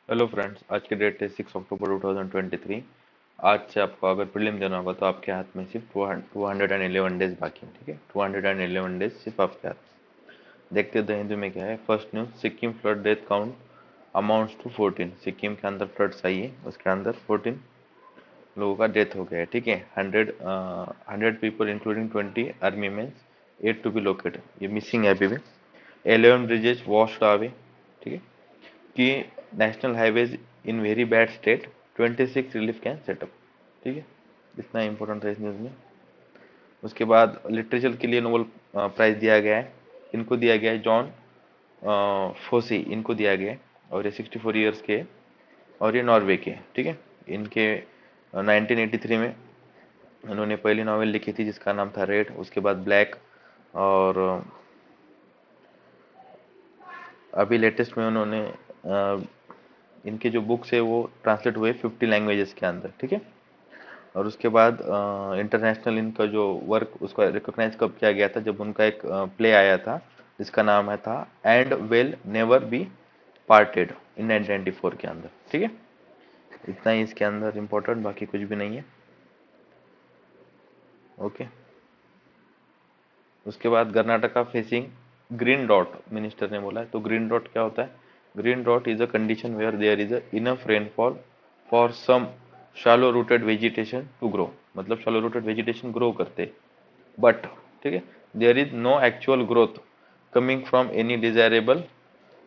Hello friends, आज की date है 6 अक्टूबर 2023। आज से आपको अगर प्रीलिम देना होगा तो आपके हाथ में सिर्फ 211 डेज बाकी है। ठीक है, 211 डेज सिर्फ आपके हाथ। देखते हैं द हिंदू में क्या है। First news, Sikkim flood death count amounts to 14। Sikkim के अंदर फ्लड्स आई है, उसके अंदर 14 लोगों का डेथ हो गया है। ठीक है, 100 people including 20 army men, 8 to be located, ये मिसिंग है अभी भी। 11 ब्रिजेज वॉश्ड अवे। ठीक है, कि national highways in very bad state, 26 relief can setup. ठीक है, इतना इंपॉर्टेंट है इस न्यूज़ में। उसके बाद लिटरेचर के लिए नोबेल प्राइज दिया गया है। इनको दिया गया है जॉन फोसी, इनको दिया गया है। और ये 64 ईयर्स के हैं और ये नॉर्वे के हैं। ठीक है, इनके 1983 में उन्होंने पहली नॉवेल लिखी थी जिसका नाम था रेड, उसके बाद ब्लैक, और अभी लेटेस्ट में उन्होंने इनके जो बुक्स है वो ट्रांसलेट हुए 50 लैंग्वेजेस के अंदर। ठीक है, और उसके बाद इंटरनेशनल इनका जो वर्क उसको रिकॉग्नाइज कब किया गया था, जब उनका एक प्ले आया था जिसका नाम है था and will never be parted in 1994 के अंदर। ठीक है, इतना ही इसके अंदर इम्पोर्टेंट, बाकी कुछ भी नहीं है। ओके, उसके बाद कर्नाटका फेसिंग ग्रीन डॉट, मिनिस्टर ने बोला है। तो ग्रीन डॉट क्या होता है? ग्रीन डॉट is a condition where there is a enough rainfall for some shallow rooted vegetation to grow. मतलब शालो रूटेड वेजिटेशन ग्रो करते, बट ठीक है, there is no actual growth coming from any desirable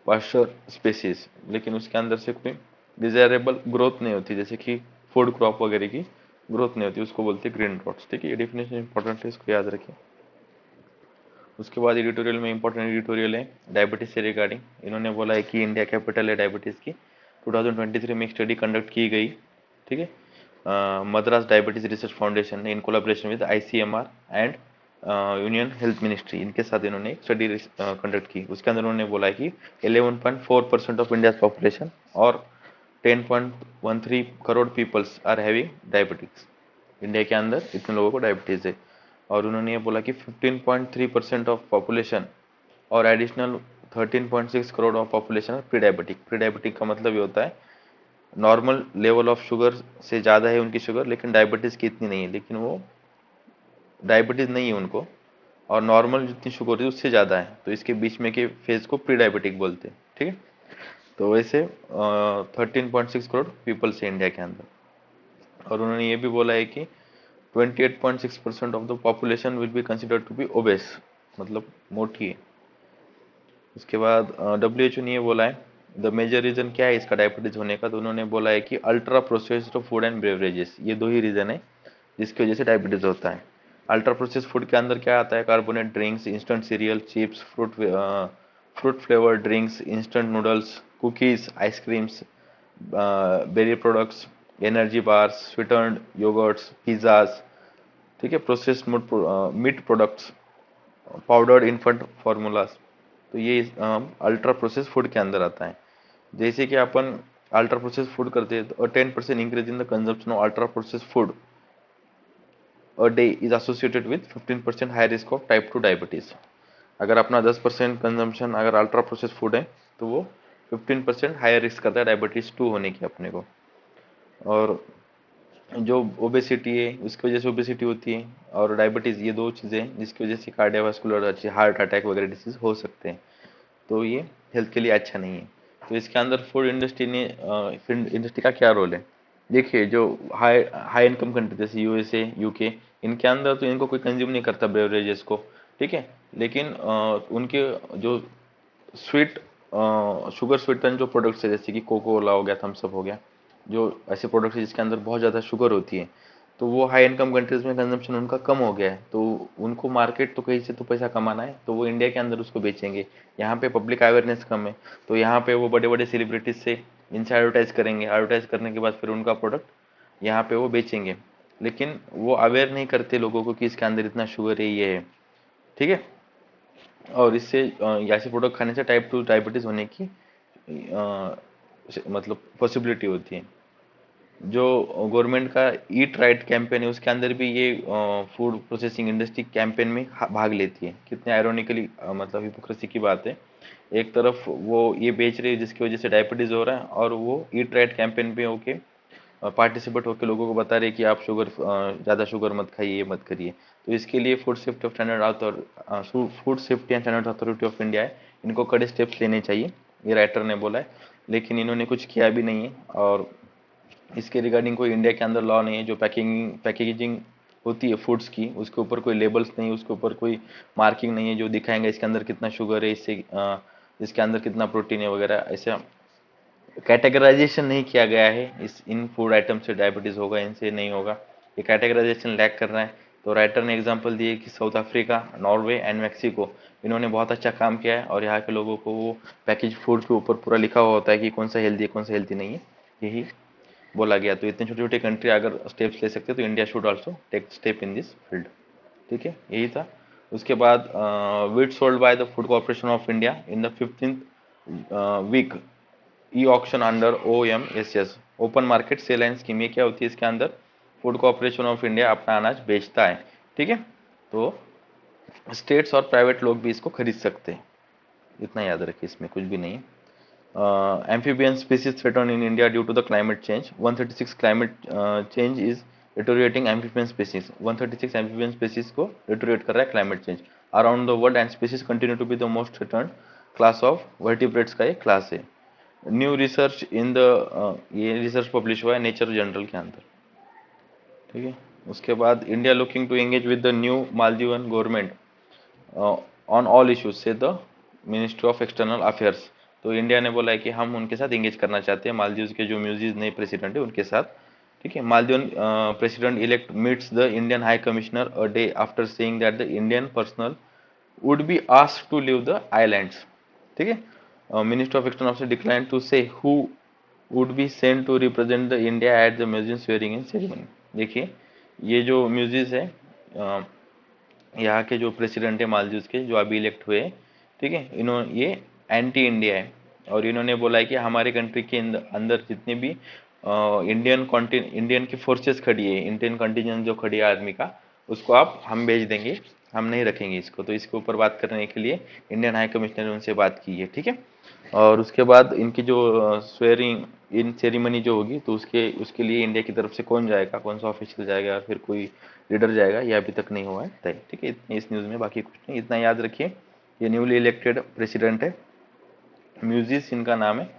pasture species. लेकिन उसके अंदर से कोई desirable growth नहीं होती, जैसे कि फूड क्रॉप वगैरह की ग्रोथ नहीं होती, उसको बोलते हैं ग्रीन डॉट्स। ठीक है, ये डेफिनेशन इंपॉर्टेंट है, इसको याद रखिए। उसके बाद एडिटोरियल में इंपॉर्टेंट एडिटोरियल है डायबिटीज से रिगार्डिंग। इन्होंने बोला है कि इंडिया कैपिटल है डायबिटीज की। 2023 में एक स्टडी कंडक्ट की गई। ठीक है, मद्रास डायबिटीज रिसर्च फाउंडेशन ने in collaboration with ICMR and union health ministry, इनके साथ इन्होंने एक स्टडी कंडक्ट की। उसके अंदर उन्होंने बोला है कि 11.4% ऑफ इंडिया पॉपुलेशन और 10.13 crore peoples are having diabetics. India के अंदर इतने लोगों को डायबिटीज है। और उन्होंने ये बोला कि 15.3% ऑफ पॉपुलेशन और additional 13.6 crore of population pre diabetic. Pre diabetic का मतलब ये होता है नॉर्मल लेवल ऑफ शुगर से ज़्यादा है उनकी शुगर, लेकिन डायबिटीज़ की इतनी नहीं है, लेकिन वो डायबिटीज़ नहीं है उनको, और नॉर्मल जितनी शुगर है उससे ज़्यादा है, तो इसके बीच में के फेज को प्री डायबिटिक बोलते हैं। ठीक है, तो वैसे 13.6 करोड़ पीपल्स है इंडिया के अंदर। और उन्होंने ये भी बोला है कि 28.6% of the population will be considered to be obese, मतलब मोटी है। उसके बाद डब्ल्यू एच ओ ने ये बोला है द मेजर रीजन क्या है इसका डायबिटीज होने का। तो उन्होंने बोला है कि ultra processed food and beverages, ये दो ही रीजन है जिसकी वजह से डायबिटीज होता है। अल्ट्रा प्रोसेस्ड फूड के अंदर क्या आता है? Carbonate drinks, instant cereal, chips, fruit flavoured drinks, instant noodles, cookies, ice creams, berry products, energy bars, sweetened yoghurts, pizzas. ठीक है, processed meat products, powdered infant formulas. तो ये अल्ट्रा प्रोसेस फूड के अंदर आता है। जैसे कि अपन अल्ट्रा प्रोसेस फूड करते हैं तो 10% increase in the consumption of ultra process food a day is associated with 15% high risk of type 2 diabetes. अगर अपना 10% कंजम्पशन अगर अल्ट्रा प्रोसेस फूड है तो वो 15% हायर रिस्क करता है डायबिटीज 2 होने की अपने को। और जो ओबेसिटी है उसकी वजह से ओबेसिटी होती है, और डायबिटीज़, ये दो चीज़ें हैं जिसकी वजह से कार्डियोवास्कुलर हार्ट अटैक वगैरह डिसीज हो सकते हैं। तो ये हेल्थ के लिए अच्छा नहीं है। तो इसके अंदर फूड इंडस्ट्री ने फूड इंडस्ट्री का क्या रोल है? देखिए, जो हाई हाई इनकम कंट्री जैसे यूएसए, यूके, इनके अंदर तो इनको कोई कंज्यूम नहीं करता बेवरेजेस को। ठीक है, लेकिन उनके जो स्वीट शुगर स्वीटन जो प्रोडक्ट्स है जैसे कि कोको कोला हो गया, थम्सअप हो गया, जो ऐसे प्रोडक्ट्स है जिसके अंदर बहुत ज़्यादा शुगर होती है, तो वो हाई इनकम कंट्रीज में कंजम्पशन उनका कम हो गया है, तो उनको मार्केट तो कहीं से तो पैसा कमाना है, तो वो इंडिया के अंदर उसको बेचेंगे। यहाँ पे पब्लिक अवेयरनेस कम है, तो यहाँ पे वो बड़े बड़े सेलिब्रिटीज से इनसे एडवर्टाइज करेंगे, एडवर्टाइज करने के बाद फिर उनका प्रोडक्ट यहाँ पे वो बेचेंगे। लेकिन वो अवेयर नहीं करते लोगों को कि इसके अंदर इतना शुगर है, ये है। ठीक है, और इससे ऐसे प्रोडक्ट खाने से टाइप 2 डायबिटीज़ होने की मतलब पॉसिबिलिटी होती है। जो गवर्नमेंट का ईट राइट कैंपेन है उसके अंदर भी ये फूड प्रोसेसिंग इंडस्ट्री कैंपेन में भाग लेती है। कितने आयरोनिकली मतलब हिपोक्रेसी की बात है एक तरफ वो ये बेच रही है जिसकी वजह से डायबिटीज़ हो रहा है, और वो ईट राइट कैंपेन पे होके पार्टिसिपेट होकर लोगों को बता रहे कि आप ज़्यादा शुगर मत खाइए, ये मत करिए। तो इसके लिए food safety and standard authority of India है, इनको कड़े स्टेप्स लेने चाहिए, ये राइटर ने बोला है। लेकिन इन्होंने कुछ किया भी नहीं है, और इसके रिगार्डिंग कोई इंडिया के अंदर लॉ नहीं है। जो पैकेजिंग होती है फूड्स की, उसके ऊपर कोई लेबल्स नहीं, उसके ऊपर कोई मार्किंग नहीं है जो दिखाएंगे इसके अंदर कितना शुगर है, इसके अंदर कितना प्रोटीन है वगैरह। ऐसा कैटेगराइजेशन नहीं किया गया है इस इन फूड आइटम से डायबिटीज़ होगा, इनसे नहीं होगा, ये कैटेगराइजेशन लैक कर रहा है। तो राइटर ने एग्जांपल दिए कि south Africa, Norway and Mexico, इन्होंने बहुत अच्छा काम किया है, और यहाँ के लोगों को वो पैकेज फूड के ऊपर पूरा लिखा हुआ होता है कि कौन सा हेल्दी है कौन सा हेल्दी नहीं है, यही बोला गया। तो इतने छोटे छोटे कंट्री अगर स्टेप्स ले सकते तो India should also take step in this field. ठीक है, यही था। उसके बाद wheat sold by the Food Corporation of India in the 15th week e auction under OMSS, open market sale and scheme. ये क्या होती है, इसके अंदर फूड कॉर्पोरेशन ऑफ इंडिया अपना अनाज बेचता है। ठीक है, तो स्टेट्स और प्राइवेट लोग भी इसको खरीद सकते हैं, इतना याद रखिए, इसमें कुछ भी नहीं है। Amphibian species threatened in India due to the climate change. 136 climate change is deteriorating amphibian species. 136 amphibian species को deteriorate कर रहा है climate change around the world, and species continue to be the most threatened class of vertebrates का ये class है। New research in the ये research publish हुआ है नेचर जर्नल के अंदर। ठीक है, उसके बाद India looking to engage with the new Maldivian government on all issues says the ministry of external affairs. तो इंडिया ने बोला है कि हम उनके साथ एंगेज करना चाहते हैं, मालदीव के जो म्यूजिज नए प्रेसिडेंट है उनके साथ। ठीक है, Maldivian president elect meets the Indian high commissioner a day after saying that the Indian personal would be asked to leave the islands। ठीक है, minister of external affairs decline to say who would be sent to represent the India at the museum swearing in ceremony. देखिए, ये जो museum है, यहाँ के जो president है मालदीव के जो अभी इलेक्ट हुए, ठीक है, इन्होंने ये एंटी इंडिया है, और इन्होंने बोला है कि हमारे कंट्री के अंदर जितने भी इंडियन की फोर्सेस खड़ी है, इंडियन कंटिजेंट जो खड़ी है आर्मी का, उसको हम भेज देंगे, हम नहीं रखेंगे इसको। तो इसके ऊपर बात करने के लिए इंडियन हाई कमिश्नर ने उनसे बात की है। ठीक है, और उसके बाद इनकी जो स्वेरिंग इन सेरेमनी जो होगी, तो उसके लिए इंडिया की तरफ से कौन जाएगा, कौन सा ऑफिशियल जाएगा, फिर कोई लीडर जाएगा, ये अभी तक नहीं हुआ है तय। ठीक है, इतनी इस न्यूज़ में, बाकी कुछ नहीं, इतना याद रखिए। ये न्यूली इलेक्टेड प्रेसिडेंट है, म्यूजिस इनका नाम है,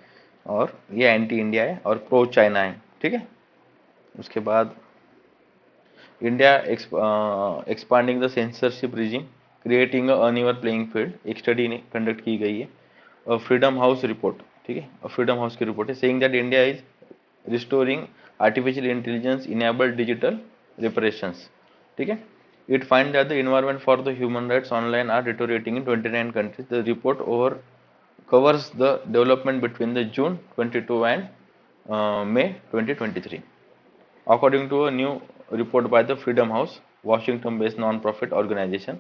और ये एंटी इंडिया है और प्रो चाइना है। ठीक है, उसके बाद India expanding the censorship regime, creating a uneven playing field, एक स्टडी ने कंडक्ट की गई है, फ्रीडम हाउस रिपोर्ट। ठीक है, फ्रीडम हाउस की रिपोर्ट है, saying that India is restoring artificial intelligence enabled digital repressions. ठीक है, it finds that the environment for the human rights online are deteriorating in 29 countries. The report over covers the development between the June 22 and May 2023. According to a new report by the Freedom House, Washington-based non-profit organization,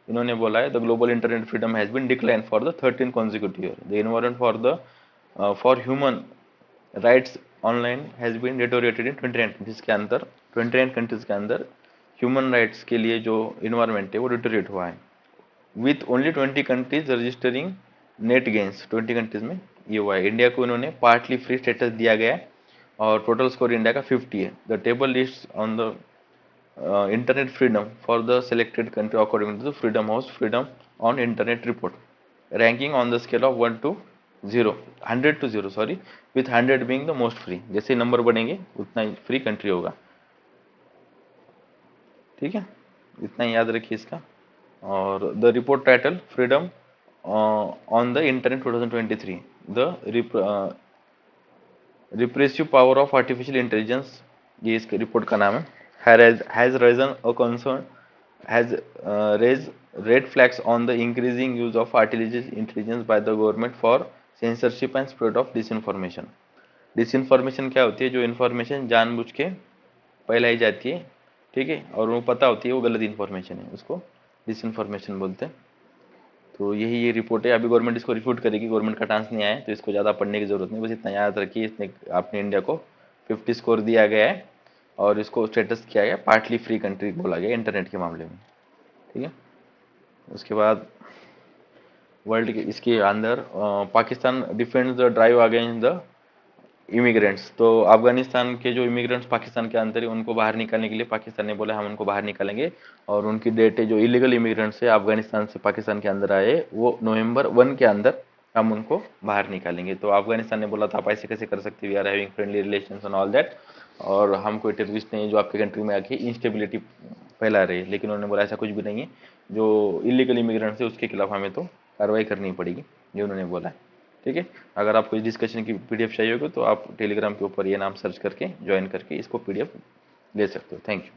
इन्होंने बोला है, the global internet freedom has been declined for the 13th consecutive year. The environment for human rights online has been deteriorated in 29 countries के अंदर, 29 countries के अंदर human rights के लिए जो इन्वायरमेंट है वो डिटोरेट हुआ है, with only 20 countries registering net gains. 20 countries में ये हुआ है। इंडिया को इन्होंने पार्टली फ्री स्टेटस दिया गया है, और टोटल स्कोर इंडिया का 50 है। The table list on the internet freedom for the selected country according to the Freedom House freedom on internet report, ranking on the scale of 1 to 0, 100 to 0 sorry, with 100 being the most free. जैसे नंबर बढ़ेंगे उतना ही free country होगा। ठीक है, इतना ही याद रखिए इसका। और the report title freedom on the internet 2023, the repressive power of artificial intelligence, ये इसके रिपोर्ट का नाम है। Has raised a concern, has raise red flags on the increasing use of artificial intelligence by the government for censorship and spread of disinformation. Disinformation क्या होती है, जो information जानबूझ के फैलाई जाती है, ठीक है, और वो पता होती है वो गलत इन्फॉर्मेशन है, उसको डिसइंफॉर्मेशन बोलते हैं। तो यही ये रिपोर्ट है। अभी गवर्नमेंट इसको रिफ्यूट करेगी, गवर्नमेंट का चांस नहीं आया है, तो इसको ज़्यादा पढ़ने की जरूरत नहीं, बस इतना याद रखिए, इसने अपने इंडिया को 50 स्कोर दिया गया है, और इसको स्टेटस किया गया पार्टली फ्री कंट्री बोला गया इंटरनेट के मामले में। ठीक है, उसके बाद वर्ल्ड के इसके अंदर Pakistan defends the drive against the immigrants. तो अफगानिस्तान के जो इमिग्रेंट्स पाकिस्तान के अंदर है उनको बाहर निकालने के लिए पाकिस्तान ने बोला हम उनको बाहर निकालेंगे, और उनकी डेट है जो इलीगल इमिग्रेंट्स है अफगानिस्तान से पाकिस्तान के अंदर आए वो नवंबर 1 के अंदर हम उनको बाहर निकालेंगे। तो अफगानिस्तान ने बोला था आप ऐसे कैसे कर सकते, we are having friendly relations and all that, और हम कोई टेररिस्ट नहीं है जो आपके कंट्री में आके इंस्टेबिलिटी फैला रहे हैं। लेकिन उन्होंने बोला ऐसा कुछ भी नहीं है, जो इलीगल इमिग्रेंट्स है उसके खिलाफ हमें तो कार्रवाई करनी पड़ेगी, ये उन्होंने बोला है। ठीक है, अगर आपको इस डिस्कशन की पीडीएफ चाहिए होगी तो आप टेलीग्राम के ऊपर ये नाम सर्च करके ज्वाइन करके इसको पीडीएफ ले सकते हो। Thank you.